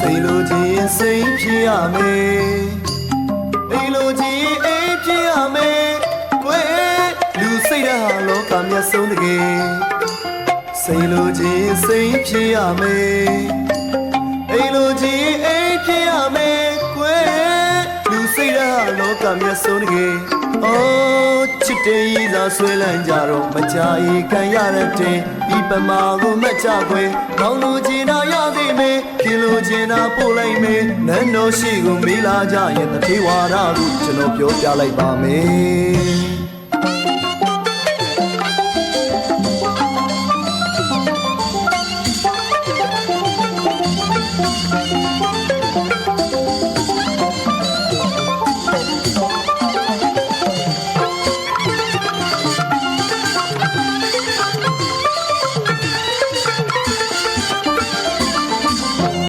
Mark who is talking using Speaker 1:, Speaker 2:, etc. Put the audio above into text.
Speaker 1: စိတ်လိုချင်စိတ်ဖြစ်ရမယ်အိမ်လိုချင်အိမ်ဖြစ်ရမယ်ကွယ်လူစိတ်ဓာတ်ဟာလောကမြတ်ဆုံးတကယ်စိတ်လိုချင်စိတ်ဖြစ်ရမယ်အိမ်လိုချင်အိမ်ဖြစ်ရမယ်ကွယ်လူစိတ်ဓာတ်ဟာလောကမြတ်ဆုံးတကယ်အော်ချစ်တဲ့ရည်သာဆွဲလန်းကြတော့မကြýခံရတဲ့တင်ဒီပမာကိုမချခွဲကောင်းလို့ချင်တာရသေးမယ်ခင်လို့ချင်တာပို့လိုက်မယ်နန်းတော်ရှိကိုမေးလာကြရင်တထေးဝါဒကိုကျွန်တော်ပြောပြလိုက်ပါမယ်